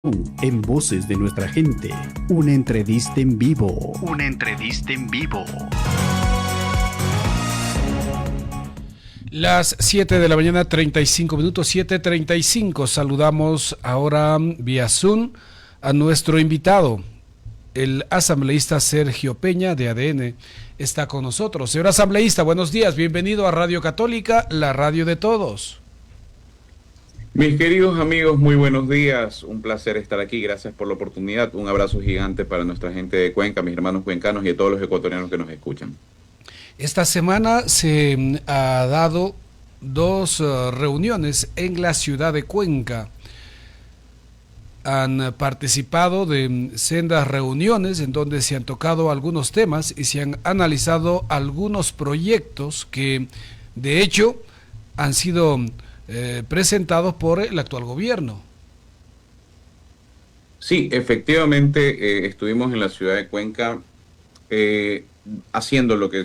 En voces de nuestra gente, una entrevista en vivo. Una entrevista en vivo. Las 7 de la mañana, 35 minutos, 7:35. Saludamos ahora vía Zoom a nuestro invitado, el asambleísta Sergio Peña de ADN. Está con nosotros. Señor asambleísta, buenos días. Bienvenido a Radio Católica, la radio de todos. Mis queridos amigos, muy buenos días. Un placer estar aquí. Gracias por la oportunidad. Un abrazo gigante para nuestra gente de Cuenca, mis hermanos cuencanos y a todos los ecuatorianos que nos escuchan. Esta semana se ha dado dos reuniones en la ciudad de Cuenca. Han participado de sendas reuniones en donde se han tocado algunos temas y se han analizado algunos proyectos que, de hecho, han sido presentados por el actual gobierno. Sí, efectivamente, estuvimos en la ciudad de Cuenca haciendo lo que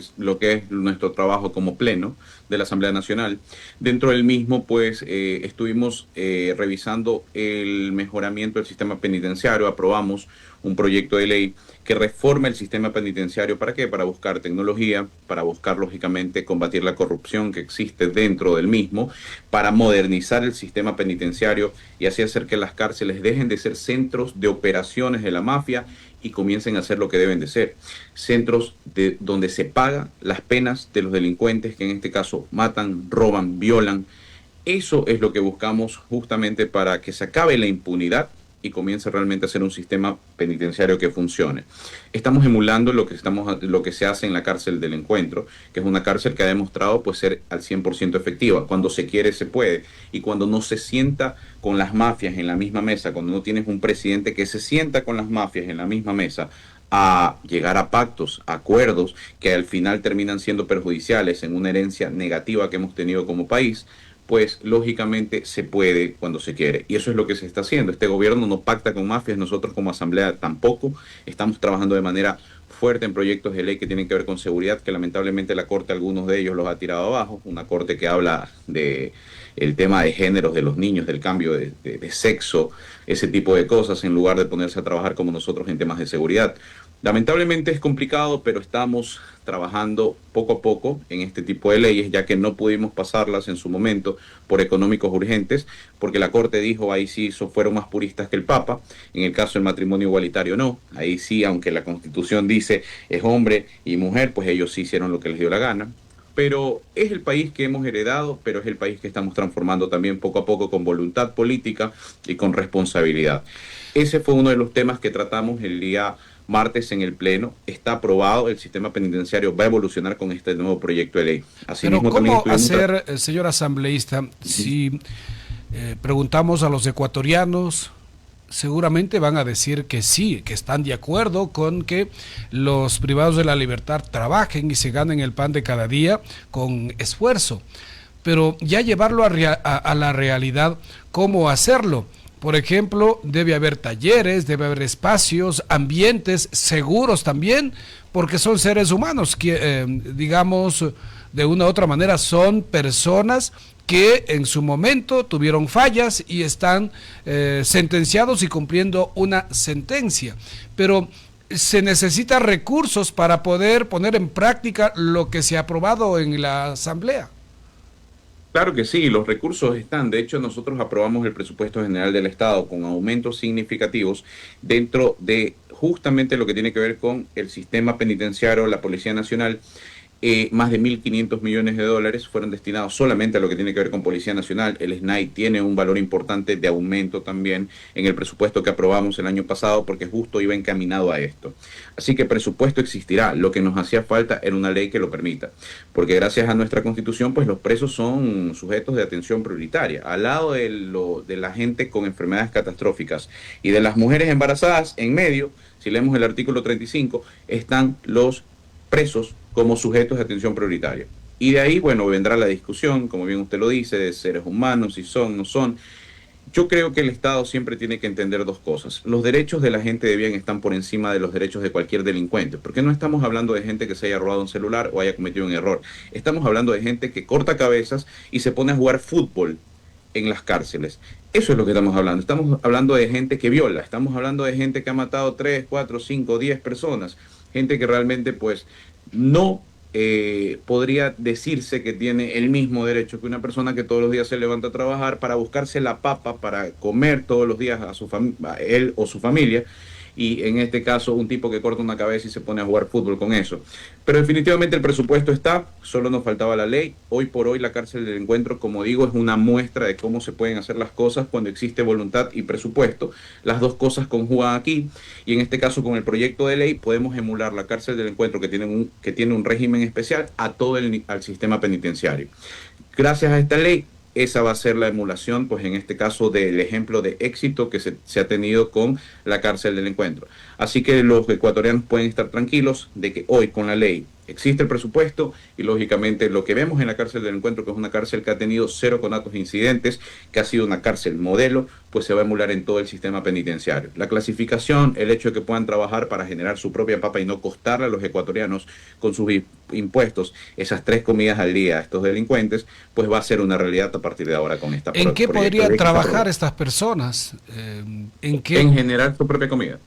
es nuestro trabajo como pleno de la Asamblea Nacional. Dentro del mismo, pues, estuvimos revisando el mejoramiento del sistema penitenciario. Aprobamos un proyecto de ley que reforma el sistema penitenciario. ¿Para qué? Para buscar tecnología, para buscar, lógicamente, combatir la corrupción que existe dentro del mismo, para modernizar el sistema penitenciario y así hacer que las cárceles dejen de ser centros de operaciones de la mafia y comiencen a ser lo que deben de ser, centros donde se pagan las penas de los delincuentes que en este caso matan, roban, violan. Eso es lo que buscamos justamente para que se acabe la impunidad y comience realmente a ser un sistema penitenciario que funcione. Estamos emulando lo que se hace en la cárcel del Encuentro, que es una cárcel que ha demostrado pues ser al 100% efectiva. Cuando se quiere, se puede. Y cuando no se sienta con las mafias en la misma mesa, cuando no tienes un presidente que se sienta con las mafias en la misma mesa, a llegar a pactos, acuerdos que al final terminan siendo perjudiciales en una herencia negativa que hemos tenido como país, pues lógicamente se puede cuando se quiere. Y eso es lo que se está haciendo. Este gobierno no pacta con mafias, nosotros como asamblea tampoco. Estamos trabajando de manera fuerte en proyectos de ley que tienen que ver con seguridad, que lamentablemente la Corte, algunos de ellos los ha tirado abajo. Una Corte que habla de el tema de géneros de los niños, del cambio de sexo, ese tipo de cosas, en lugar de ponerse a trabajar como nosotros en temas de seguridad. Lamentablemente es complicado, pero estamos trabajando poco a poco en este tipo de leyes, ya que no pudimos pasarlas en su momento por económicos urgentes, porque la Corte dijo ahí sí fueron más puristas que el Papa. En el caso del matrimonio igualitario no, ahí sí, aunque la Constitución dice es hombre y mujer, pues ellos sí hicieron lo que les dio la gana. Pero es el país que hemos heredado, pero es el país que estamos transformando también poco a poco con voluntad política y con responsabilidad. Ese fue uno de los temas que tratamos el día martes en el Pleno. Está aprobado, el sistema penitenciario va a evolucionar con este nuevo proyecto de ley. Pero ¿cómo hacer, señor asambleísta, si preguntamos a los ecuatorianos? Seguramente van a decir que sí, que están de acuerdo con que los privados de la libertad trabajen y se ganen el pan de cada día con esfuerzo. Pero ya llevarlo a la realidad, ¿cómo hacerlo? Por ejemplo, debe haber talleres, debe haber espacios, ambientes seguros también, porque son seres humanos que, digamos, de una u otra manera son personas que en su momento tuvieron fallas y están sentenciados y cumpliendo una sentencia. Pero se necesitan recursos para poder poner en práctica lo que se ha aprobado en la Asamblea. Claro que sí, los recursos están. De hecho, nosotros aprobamos el presupuesto general del Estado con aumentos significativos dentro de justamente lo que tiene que ver con el sistema penitenciario, la Policía Nacional. Más de 1.500 millones de dólares fueron destinados solamente a lo que tiene que ver con Policía Nacional. El SNAI tiene un valor importante de aumento también en el presupuesto que aprobamos el año pasado, porque justo iba encaminado a esto. Así que presupuesto existirá. Lo que nos hacía falta era una ley que lo permita, porque gracias a nuestra Constitución, pues los presos son sujetos de atención prioritaria. Al lado de la gente con enfermedades catastróficas y de las mujeres embarazadas, en medio, si leemos el artículo 35, están los presos como sujetos de atención prioritaria. Y de ahí, bueno, vendrá la discusión, como bien usted lo dice, de seres humanos, si son, no son. Yo creo que el Estado siempre tiene que entender dos cosas. Los derechos de la gente de bien están por encima de los derechos de cualquier delincuente. Porque no estamos hablando de gente que se haya robado un celular o haya cometido un error. Estamos hablando de gente que corta cabezas y se pone a jugar fútbol en las cárceles. Eso es lo que estamos hablando. Estamos hablando de gente que viola, estamos hablando de gente que ha matado 3, 4, 5, 10 personas, gente que realmente pues no podría decirse que tiene el mismo derecho que una persona que todos los días se levanta a trabajar para buscarse la papa, para comer todos los días a él o su familia, y en este caso un tipo que corta una cabeza y se pone a jugar fútbol con eso. Pero definitivamente el presupuesto está, solo nos faltaba la ley. Hoy por hoy la cárcel del Encuentro, como digo, es una muestra de cómo se pueden hacer las cosas cuando existe voluntad y presupuesto. Las dos cosas conjugan aquí, y en este caso con el proyecto de ley podemos emular la cárcel del Encuentro, que tiene un régimen especial, a todo al sistema penitenciario. Gracias a esta ley, esa va a ser la emulación, pues en este caso, del ejemplo de éxito que se ha tenido con la cárcel del Encuentro. Así que los ecuatorianos pueden estar tranquilos de que hoy con la ley existe el presupuesto, y lógicamente lo que vemos en la cárcel del Encuentro, que es una cárcel que ha tenido 0 conatos de incidentes, que ha sido una cárcel modelo, pues se va a emular en todo el sistema penitenciario. La clasificación, el hecho de que puedan trabajar para generar su propia papa y no costarle a los ecuatorianos con sus impuestos esas 3 comidas al día a estos delincuentes, pues va a ser una realidad a partir de ahora con esta ¿En qué podrían trabajar estas personas? ¿En generar su propia comida?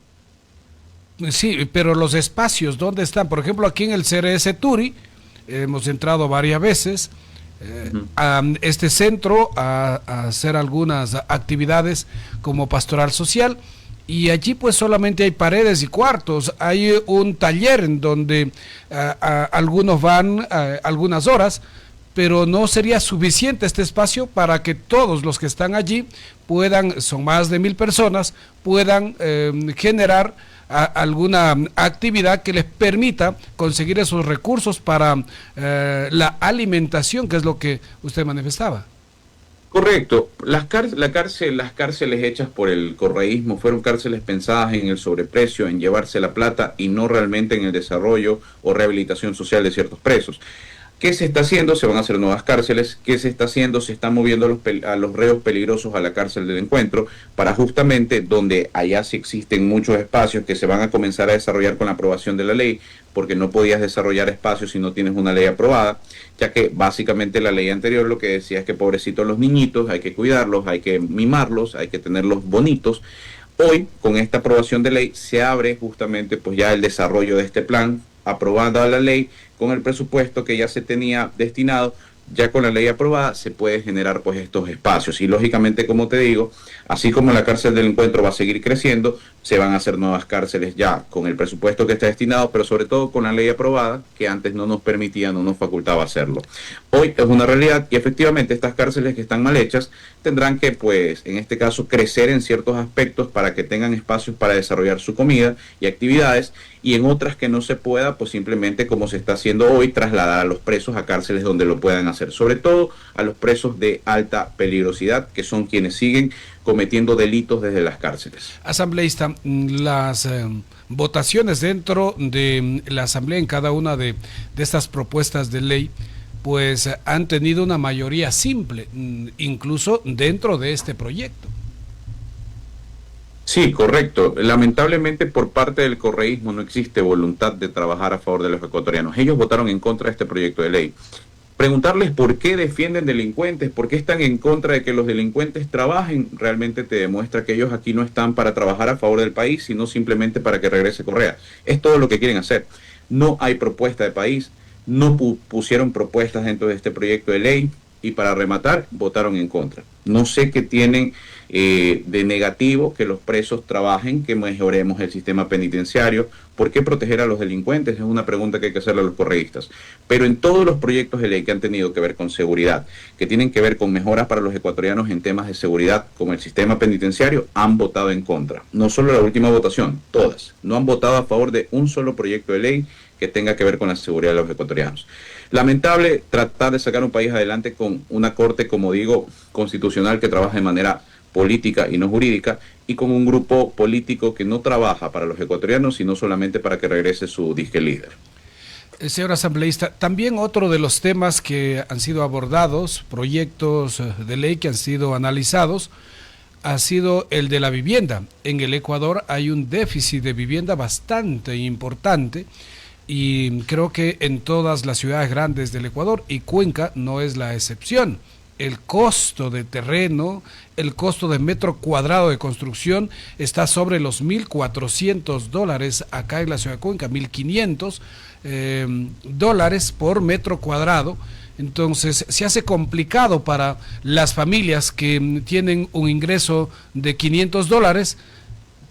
Sí, pero los espacios, ¿dónde están? Por ejemplo, aquí en el CRS Turi, hemos entrado varias veces a este centro a hacer algunas actividades como pastoral social, y allí pues solamente hay paredes y cuartos. Hay un taller en donde algunos van algunas horas, pero no sería suficiente este espacio para que todos los que están allí puedan, son más de 1000 personas, puedan generar alguna actividad que les permita conseguir esos recursos para la alimentación, que es lo que usted manifestaba. Correcto. Las cárceles hechas por el correísmo fueron cárceles pensadas en el sobreprecio, en llevarse la plata, y no realmente en el desarrollo o rehabilitación social de ciertos presos. ¿Qué se está haciendo? Se van a hacer nuevas cárceles. ¿Qué se está haciendo? Se están moviendo a los reos peligrosos a la cárcel del Encuentro, para justamente donde allá sí existen muchos espacios que se van a comenzar a desarrollar con la aprobación de la ley, porque no podías desarrollar espacios si no tienes una ley aprobada, ya que básicamente la ley anterior lo que decía es que pobrecitos los niñitos, hay que cuidarlos, hay que mimarlos, hay que tenerlos bonitos. Hoy, con esta aprobación de ley, se abre justamente pues ya el desarrollo de este plan, aprobada la ley, con el presupuesto que ya se tenía destinado. Ya con la ley aprobada se puede generar pues estos espacios, y lógicamente, como te digo, así como la cárcel del Encuentro va a seguir creciendo, se van a hacer nuevas cárceles ya con el presupuesto que está destinado, pero sobre todo con la ley aprobada, que antes no nos permitía, no nos facultaba hacerlo. Hoy es una realidad, y efectivamente estas cárceles que están mal hechas tendrán que, pues, en este caso, crecer en ciertos aspectos para que tengan espacios para desarrollar su comida y actividades, y en otras que no se pueda, pues simplemente, como se está haciendo hoy, trasladar a los presos a cárceles donde lo puedan hacer, sobre todo a los presos de alta peligrosidad, que son quienes siguen cometiendo delitos desde las cárceles. Asambleísta, las votaciones dentro de la Asamblea en cada una de estas propuestas de ley pues han tenido una mayoría simple, incluso dentro de este proyecto. Sí, correcto. Lamentablemente, por parte del correísmo no existe voluntad de trabajar a favor de los ecuatorianos. Ellos votaron en contra de este proyecto de ley. Preguntarles por qué defienden delincuentes, por qué están en contra de que los delincuentes trabajen, realmente te demuestra que ellos aquí no están para trabajar a favor del país, sino simplemente para que regrese Correa. Es todo lo que quieren hacer. No hay propuesta de país, no pusieron propuestas dentro de este proyecto de ley, y para rematar, votaron en contra. No sé qué tienen de negativo que los presos trabajen, que mejoremos el sistema penitenciario. ¿Por qué proteger a los delincuentes? Es una pregunta que hay que hacerle a los correístas. Pero en todos los proyectos de ley que han tenido que ver con seguridad, que tienen que ver con mejoras para los ecuatorianos en temas de seguridad, como el sistema penitenciario, han votado en contra. No solo la última votación, todas. No han votado a favor de un solo proyecto de ley que tenga que ver con la seguridad de los ecuatorianos. Lamentable tratar de sacar un país adelante con una corte, como digo, constitucional, que trabaja de manera política y no jurídica, y con un grupo político que no trabaja para los ecuatorianos, sino solamente para que regrese su disque líder. Señor asambleísta, también otro de los temas que han sido abordados, proyectos de ley que han sido analizados, ha sido el de la vivienda. En el Ecuador hay un déficit de vivienda bastante importante, y creo que en todas las ciudades grandes del Ecuador, y Cuenca no es la excepción. el costo de terreno, el costo de metro cuadrado de construcción está sobre los $1,400 acá en la ciudad de Cuenca, $1,500 por metro cuadrado. Entonces se hace complicado para las familias que tienen un ingreso de $500.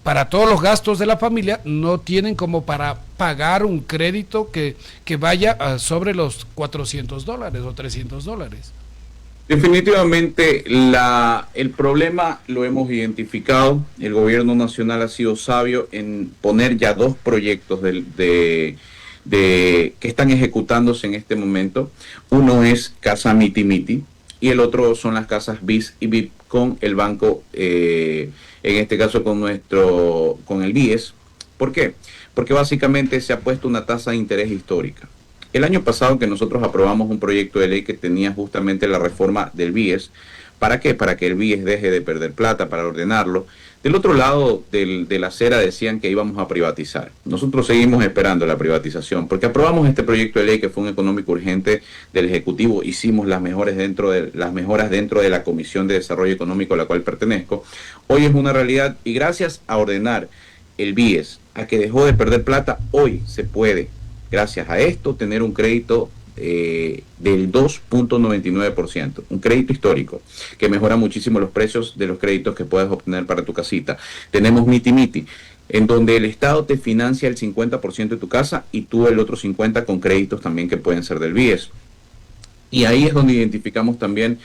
Para todos los gastos de la familia no tienen como para pagar un crédito que vaya sobre los $400 o $300. Definitivamente el problema lo hemos identificado. El gobierno nacional ha sido sabio en poner ya 2 proyectos que están ejecutándose en este momento. Uno es Casa Miti Miti y el otro son las casas BIS y BIP con el banco, en este caso con el BIES. ¿Por qué? Porque básicamente se ha puesto una tasa de interés histórica. El año pasado que nosotros aprobamos un proyecto de ley que tenía justamente la reforma del BIES. ¿Para qué? Para que el BIES deje de perder plata, para ordenarlo. Del otro lado de la acera decían que íbamos a privatizar. Nosotros seguimos esperando la privatización, porque aprobamos este proyecto de ley que fue un económico urgente del Ejecutivo. Hicimos las mejoras dentro de la Comisión de Desarrollo Económico a la cual pertenezco. Hoy es una realidad y gracias a ordenar el BIES, a que dejó de perder plata, hoy se puede, gracias a esto, tener un crédito del 2.99%, un crédito histórico que mejora muchísimo los precios de los créditos que puedes obtener para tu casita. Tenemos Miti Miti, en donde el Estado te financia el 50% de tu casa y tú el otro 50% con créditos también que pueden ser del BIES. Y ahí es donde identificamos también,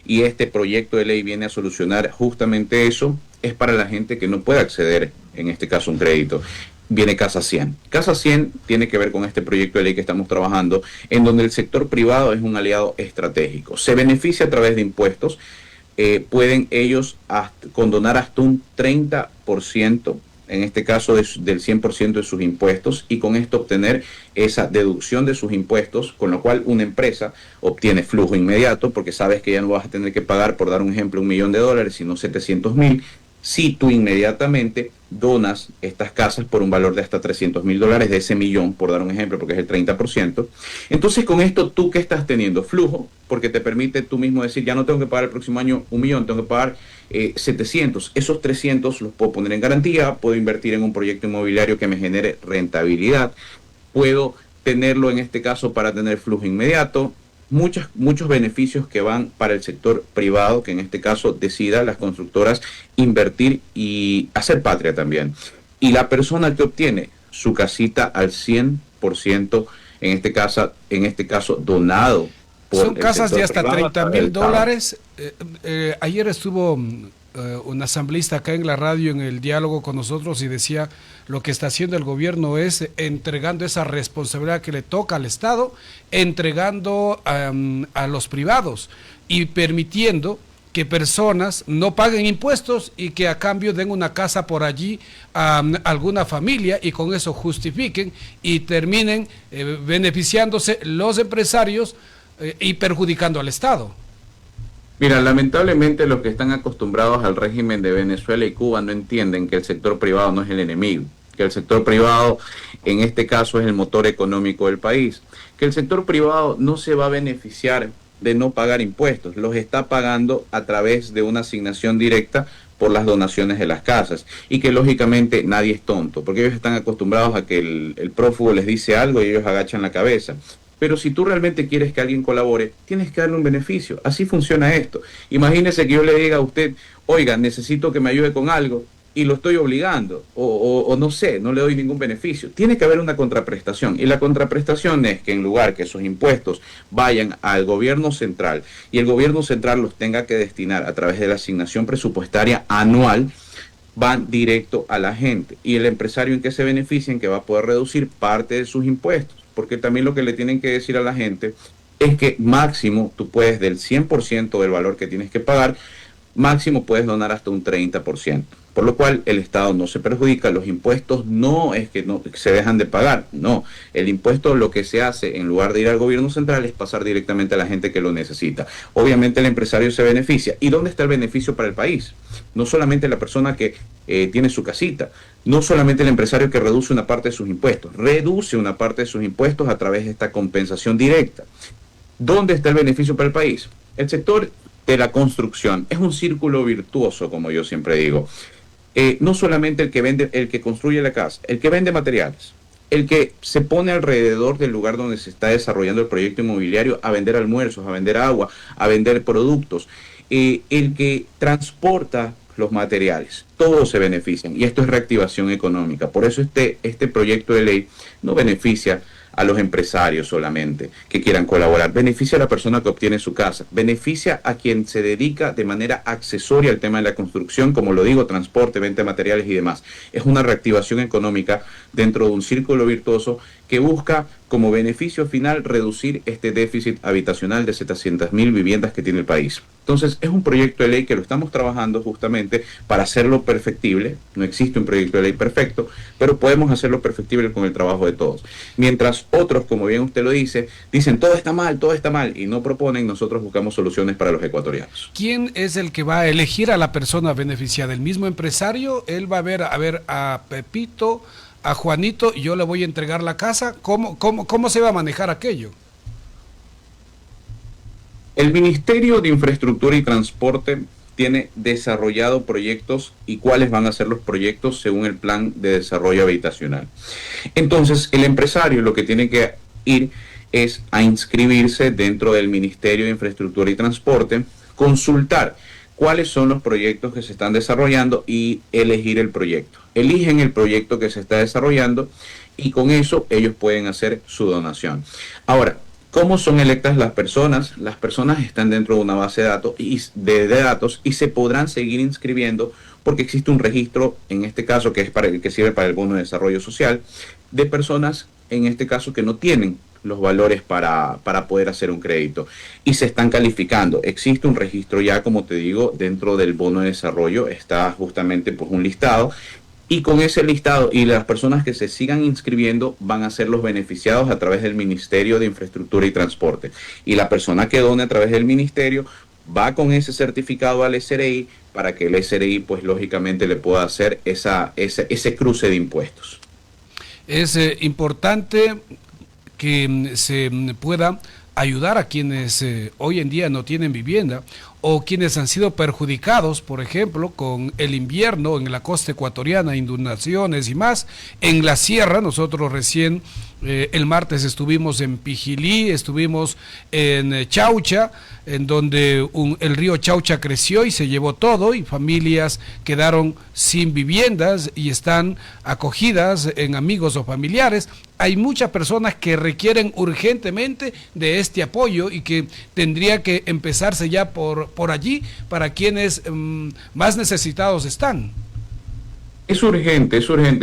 y este proyecto de ley viene a solucionar justamente eso, es para la gente que no puede acceder, en este caso, a un crédito. Viene Casa 100. Casa 100 tiene que ver con este proyecto de ley que estamos trabajando, en donde el sector privado es un aliado estratégico. Se beneficia a través de impuestos. Pueden ellos condonar hasta un 30%, en este caso del 100% de sus impuestos, y con esto obtener esa deducción de sus impuestos, con lo cual una empresa obtiene flujo inmediato, porque sabes que ya no vas a tener que pagar, por dar un ejemplo, $1 millón, sino 700.000. Si tú inmediatamente donas estas casas por un valor de hasta $300.000 de ese millón, por dar un ejemplo, porque es el 30%, entonces con esto tú que estás teniendo flujo, porque te permite tú mismo decir, ya no tengo que pagar el próximo año $1 millón, tengo que pagar 700, esos 300 los puedo poner en garantía, puedo invertir en un proyecto inmobiliario que me genere rentabilidad, puedo tenerlo en este caso para tener flujo inmediato, muchos beneficios que van para el sector privado, que en este caso decida las constructoras invertir y hacer patria también. Y la persona que obtiene su casita al 100%, en este caso donado. Son casas de hasta $30.000. Ayer estuvo un asambleísta acá en la radio en el diálogo con nosotros y decía lo que está haciendo el gobierno es entregando esa responsabilidad que le toca al Estado, entregando a los privados y permitiendo que personas no paguen impuestos y que a cambio den una casa por allí a alguna familia y con eso justifiquen y terminen beneficiándose los empresarios y perjudicando al Estado. Mira, lamentablemente los que están acostumbrados al régimen de Venezuela y Cuba no entienden que el sector privado no es el enemigo, que el sector privado en este caso es el motor económico del país, que el sector privado no se va a beneficiar de no pagar impuestos, los está pagando a través de una asignación directa por las donaciones de las casas, y que lógicamente nadie es tonto, porque ellos están acostumbrados a que el prófugo les dice algo y ellos agachan la cabeza. Pero si tú realmente quieres que alguien colabore, tienes que darle un beneficio. Así funciona esto. Imagínese que yo le diga a usted, oiga, necesito que me ayude con algo y lo estoy obligando o no sé, no le doy ningún beneficio. Tiene que haber una contraprestación y la contraprestación es que en lugar que esos impuestos vayan al gobierno central y el gobierno central los tenga que destinar a través de la asignación presupuestaria anual, van directo a la gente y el empresario en que se beneficia, en que va a poder reducir parte de sus impuestos. Porque también lo que le tienen que decir a la gente es que máximo tú puedes del 100% del valor que tienes que pagar, máximo puedes donar hasta un 30%. Por lo cual el Estado no se perjudica, los impuestos no es que no se dejan de pagar, no. El impuesto lo que se hace en lugar de ir al gobierno central es pasar directamente a la gente que lo necesita. Obviamente el empresario se beneficia. ¿Y dónde está el beneficio para el país? No solamente la persona que tiene su casita, no solamente el empresario que reduce una parte de sus impuestos, reduce una parte de sus impuestos a través de esta compensación directa. ¿Dónde está el beneficio para el país? El sector de la construcción. Es un círculo virtuoso, como yo siempre digo. No solamente el que vende, el que construye la casa, el que vende materiales, el que se pone alrededor del lugar donde se está desarrollando el proyecto inmobiliario a vender almuerzos, a vender agua, a vender productos, el que transporta los materiales, todos se benefician y esto es reactivación económica. Por eso este proyecto de ley no beneficia a los empresarios solamente que quieran colaborar, beneficia a la persona que obtiene su casa, beneficia a quien se dedica de manera accesoria al tema de la construcción, como lo digo, transporte, venta de materiales y demás. Es una reactivación económica dentro de un círculo virtuoso que busca como beneficio final reducir este déficit habitacional de 700.000 viviendas que tiene el país. Entonces es un proyecto de ley que lo estamos trabajando justamente para hacerlo perfectible. No existe un proyecto de ley perfecto, pero podemos hacerlo perfectible con el trabajo de todos. Mientras otros, como bien usted lo dice, dicen todo está mal y no proponen, nosotros buscamos soluciones para los ecuatorianos. ¿Quién es el que va a elegir a la persona beneficiada? ¿El mismo empresario? ¿Él va a ver a Pepito, a Juanito, y yo le voy a entregar la casa? ¿Cómo se va a manejar aquello? El Ministerio de Infraestructura y Transporte tiene desarrollado proyectos y cuáles van a ser los proyectos según el plan de desarrollo habitacional. Entonces, el empresario lo que tiene que ir es a inscribirse dentro del Ministerio de Infraestructura y Transporte, consultar cuáles son los proyectos que se están desarrollando y elegir el proyecto. Eligen el proyecto que se está desarrollando y con eso ellos pueden hacer su donación. Ahora, ¿cómo son electas las personas? Las personas están dentro de una base de datos y se podrán seguir inscribiendo porque existe un registro, en este caso que es para el que sirve para el bono de desarrollo social, de personas, en este caso, que no tienen los valores para poder hacer un crédito y se están calificando. Existe un registro ya, como te digo, dentro del bono de desarrollo, está justamente pues un listado. Y con ese listado y las personas que se sigan inscribiendo van a ser los beneficiados a través del Ministerio de Infraestructura y Transporte. Y la persona que done a través del ministerio va con ese certificado al SRI para que el SRI, pues lógicamente, le pueda hacer ese cruce de impuestos. Es importante que se pueda ayudar a quienes hoy en día no tienen vivienda o quienes han sido perjudicados, por ejemplo, con el invierno en la costa ecuatoriana, inundaciones y más. En la sierra, nosotros recién el martes estuvimos en Pijilí, estuvimos en Chaucha, en donde el río Chaucha creció y se llevó todo y familias quedaron sin viviendas y están acogidas en amigos o familiares. Hay muchas personas que requieren urgentemente de este apoyo y que tendría que empezarse ya por allí para quienes más necesitados están. Es urgente.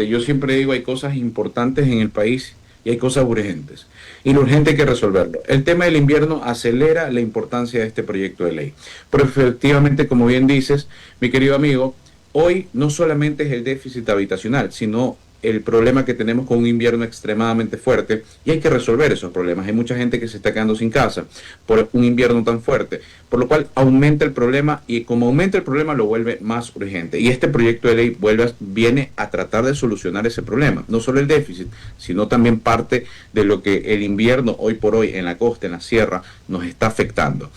Yo siempre digo, hay cosas importantes en el país y hay cosas urgentes. Y lo urgente hay que resolverlo. El tema del invierno acelera la importancia de este proyecto de ley. Pero efectivamente, como bien dices, mi querido amigo, hoy no solamente es el déficit habitacional, sino el problema que tenemos con un invierno extremadamente fuerte y hay que resolver esos problemas. Hay mucha gente que se está quedando sin casa por un invierno tan fuerte, por lo cual aumenta el problema y como aumenta el problema lo vuelve más urgente. Y este proyecto de ley viene a tratar de solucionar ese problema, no solo el déficit, sino también parte de lo que el invierno hoy por hoy en la costa, en la sierra, nos está afectando.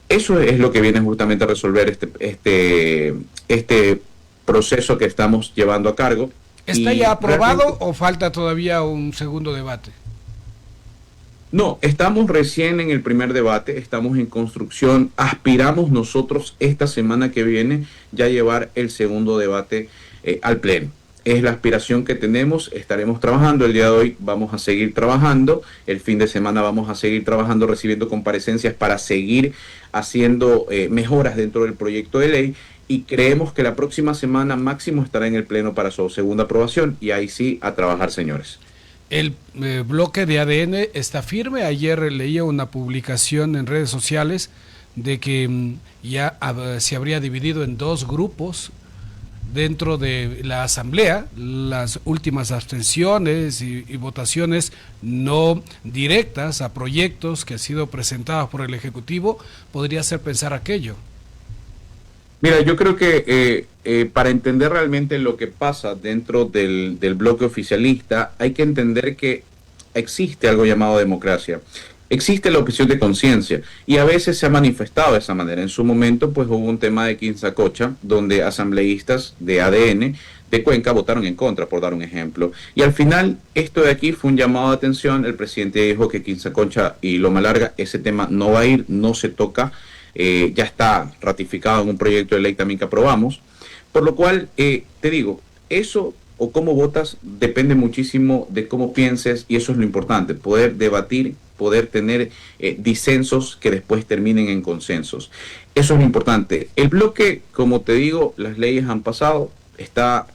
Eso es lo que viene justamente a resolver este proceso que estamos llevando a cargo. ¿Está ya aprobado o falta todavía un segundo debate? No, estamos recién en el primer debate, estamos en construcción, aspiramos nosotros esta semana que viene ya llevar el segundo debate al pleno. Es la aspiración que tenemos, estaremos trabajando, el día de hoy vamos a seguir trabajando, el fin de semana vamos a seguir trabajando, recibiendo comparecencias para seguir haciendo mejoras dentro del proyecto de ley. Y creemos que la próxima semana máximo estará en el pleno para su segunda aprobación y ahí sí a trabajar, señores. El bloque de ADN está firme. Ayer leía una publicación en redes sociales de que ya se habría dividido en dos grupos dentro de la asamblea. Las últimas abstenciones y votaciones no directas a proyectos que han sido presentados por el Ejecutivo podría hacer pensar aquello. Mira, yo creo que para entender realmente lo que pasa dentro del bloque oficialista, hay que entender que existe algo llamado democracia. existe la objeción de conciencia y a veces se ha manifestado de esa manera. En su momento, pues hubo un tema de Quinzacocha, donde asambleístas de ADN de Cuenca votaron en contra, por dar un ejemplo. Y al final, esto de aquí fue un llamado de atención. El presidente dijo que Quinzacocha y Loma Larga, ese tema no va a ir, no se toca. Ya está ratificado en un proyecto de ley también que aprobamos. Por lo cual, te digo, eso o cómo votas depende muchísimo de cómo pienses, y eso es lo importante, poder debatir, poder tener disensos que después terminen en consensos. Eso es lo importante. El bloque, como te digo, las leyes han pasado, está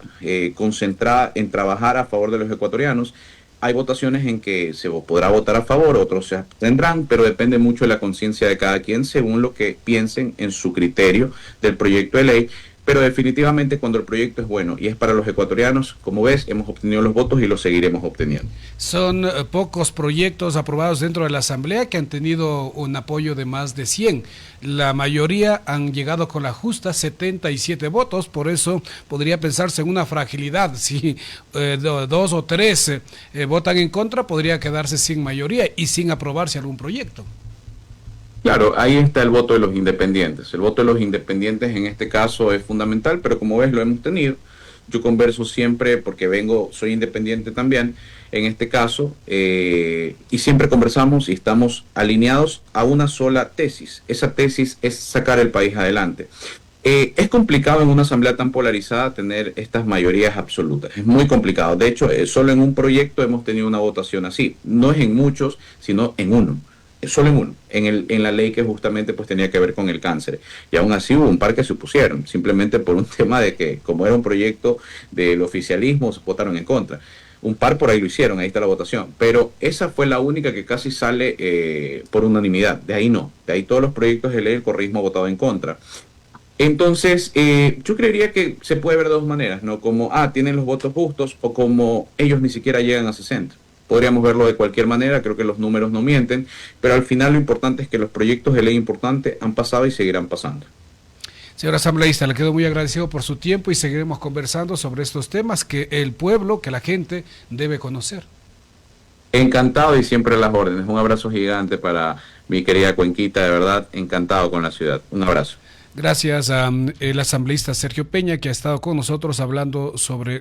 concentrada en trabajar a favor de los ecuatorianos. Hay votaciones en que se podrá votar a favor, otros se abstendrán, pero depende mucho de la conciencia de cada quien según lo que piensen en su criterio del proyecto de ley. Pero definitivamente cuando el proyecto es bueno y es para los ecuatorianos, como ves, hemos obtenido los votos y los seguiremos obteniendo. Son pocos proyectos aprobados dentro de la Asamblea que han tenido un apoyo de más de 100. La mayoría han llegado con la justa 77 votos, por eso podría pensarse en una fragilidad. Si 2 o 3 votan en contra, podría quedarse sin mayoría y sin aprobarse algún proyecto. Claro, ahí está el voto de los independientes. El voto de los independientes en este caso es fundamental, pero como ves lo hemos tenido. Yo converso siempre porque soy independiente también en este caso, y siempre conversamos y estamos alineados a una sola tesis. Esa tesis es sacar el país adelante. Es complicado en una asamblea tan polarizada tener estas mayorías absolutas. Es muy complicado. De hecho, solo en un proyecto hemos tenido una votación así. No es en muchos, sino en uno. Solo en uno, en la ley que justamente pues tenía que ver con el cáncer. Y aún así hubo un par que se opusieron, simplemente por un tema de que como era un proyecto del oficialismo, votaron en contra. Un par por ahí lo hicieron, ahí está la votación. Pero esa fue la única que casi sale por unanimidad. De ahí no, de ahí todos los proyectos de ley el correísmo ha votado en contra. Entonces, yo creería que se puede ver de dos maneras, ¿no? Como, tienen los votos justos o como ellos ni siquiera llegan a 60. Podríamos verlo de cualquier manera, creo que los números no mienten, pero al final lo importante es que los proyectos de ley importantes han pasado y seguirán pasando. Señor asambleísta, le quedo muy agradecido por su tiempo y seguiremos conversando sobre estos temas que el pueblo, que la gente debe conocer. Encantado y siempre a las órdenes. Un abrazo gigante para mi querida Cuenquita, de verdad, encantado con la ciudad. Un abrazo. Gracias al asambleísta Sergio Peña, que ha estado con nosotros hablando sobre